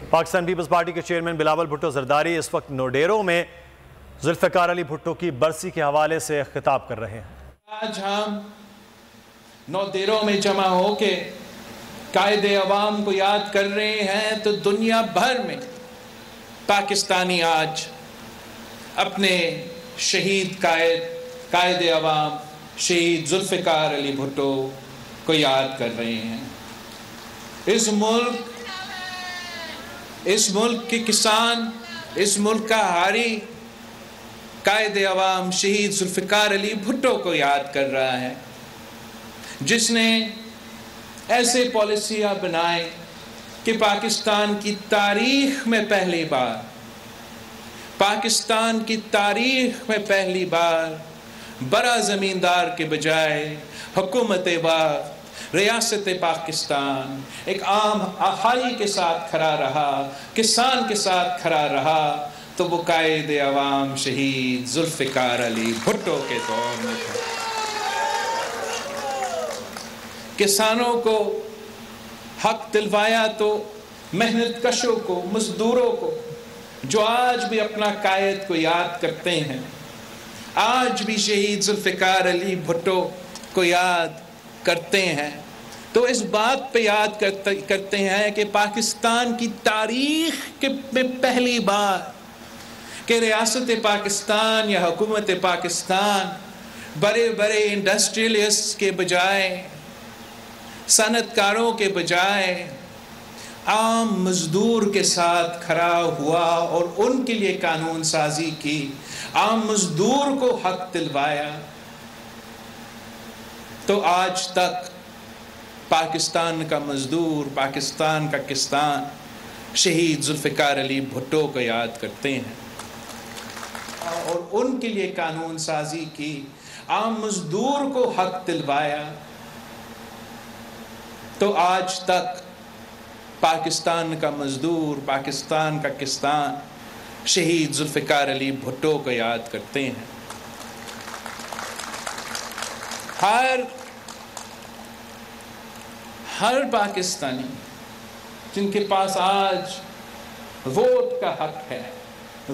Pakistan Peoples party کے chairman Bilawal Bhutto Zardari اس وقت نوڈیرو میں ذوالفقار علی بھٹو کی برسی کے حوالے سے خطاب کر رہے ہیں۔ آج ہم نوڈیرو میں جمع ہو کے قائد عوام کو یاد کر رہے ہیں تو دنیا بھر میں پاکستانی آج اپنے شہید قائد عوام شہید ذوالفقار علی بھٹو کو یاد کر رہے ہیں۔ اس ملک کے کسان، اس ملک کا حاری قائد عوام شہید ذوالفقار علی بھٹو کو یاد کر رہا ہے، جس نے ایسے پالیسیاں بنائے کہ پاکستان کی تاریخ میں پہلی بار بڑا زمیندار کے بجائے حکومت ریاست پاکستان ایک عام اہالی کے ساتھ کھڑا رہا، کسان کے ساتھ کھڑا رہا، تو وہ قائد عوام شہید ذوالفقار علی بھٹو کے دور میں تھا۔ کسانوں کو حق دلوایا تو محنت کشوں کو، مزدوروں کو، جو آج بھی اپنا قائد کو یاد کرتے ہیں، آج بھی شہید ذوالفقار علی بھٹو کو یاد کرتے ہیں، تو اس بات پہ یاد کرتے ہیں کہ پاکستان کی تاریخ میں پہلی بار کہ ریاست پاکستان یا حکومت پاکستان بڑے بڑے انڈسٹریلسٹ کے بجائے، صنعت کاروں کے بجائے عام مزدور کے ساتھ کھڑا ہوا اور ان کے لیے قانون سازی کی، عام مزدور کو حق دلوایا، تو آج تک پاکستان کا مزدور، پاکستان کا کسان شہید ذوالفقار علی بھٹو کو یاد کرتے ہیں اور ان کے لیے قانون سازی کی، عام مزدور کو حق دلوایا، تو آج تک پاکستان کا مزدور، پاکستان کا کسان شہید ذوالفقار علی بھٹو کو یاد کرتے ہیں۔ ہر پاکستانی جن کے پاس آج ووٹ کا حق ہے،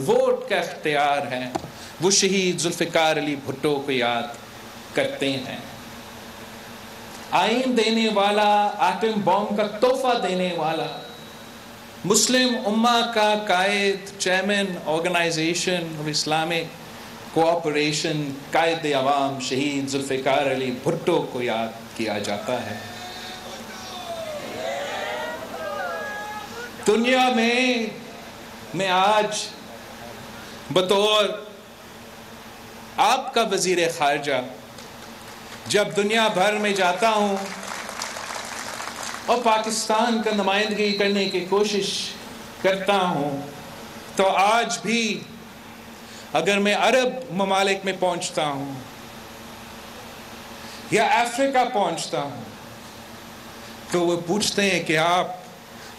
ووٹ کا اختیار ہے، وہ شہید ذوالفقار علی بھٹو کو یاد کرتے ہیں۔ آئین دینے والا، ایٹم بم کا تحفہ دینے والا، مسلم امہ کا قائد، chairman organisation of Islamic cooperation, قائد عوام شہید ذوالفقار علی بھٹو کو یاد کیا جاتا ہے۔ دنیا میں آج بطور آپ کا وزیر خارجہ جب دنیا بھر میں جاتا ہوں اور پاکستان کا نمائندگی کرنے کی کوشش کرتا ہوں، تو آج بھی اگر میں عرب ممالک میں پہنچتا ہوں یا افریقہ پہنچتا ہوں تو وہ پوچھتے ہیں کہ آپ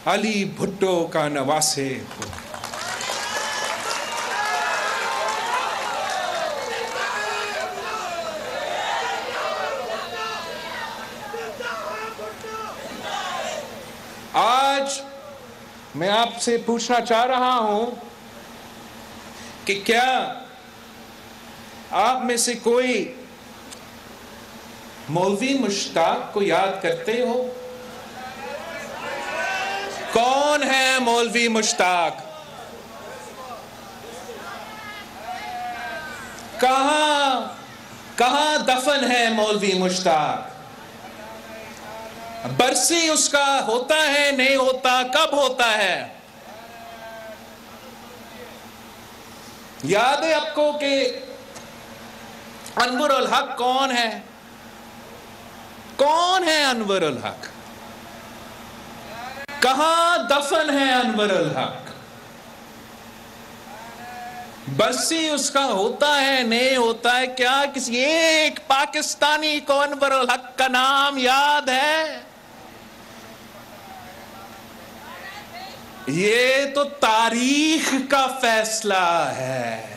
علی بھٹو کا نواسے ہو۔ آج میں آپ سے پوچھنا چاہ رہا ہوں کہ کیا آپ میں سے کوئی مولوی مشتاق کو یاد کرتے ہو؟ کون ہے مولوی مشتاق؟ کہاں دفن ہے مولوی مشتاق؟ برسی اس کا ہوتا ہے، نہیں ہوتا؟ کب ہوتا ہے؟ یاد ہے آپ کو کہ انور الحق کون ہے؟ کون ہے انور الحق؟ کہاں دفن ہے انور الحق؟ برسی اس کا ہوتا ہے، نہیں ہوتا ہے؟ کیا کسی ایک پاکستانی کو انور الحق کا نام یاد ہے؟ یہ تو تاریخ کا فیصلہ ہے۔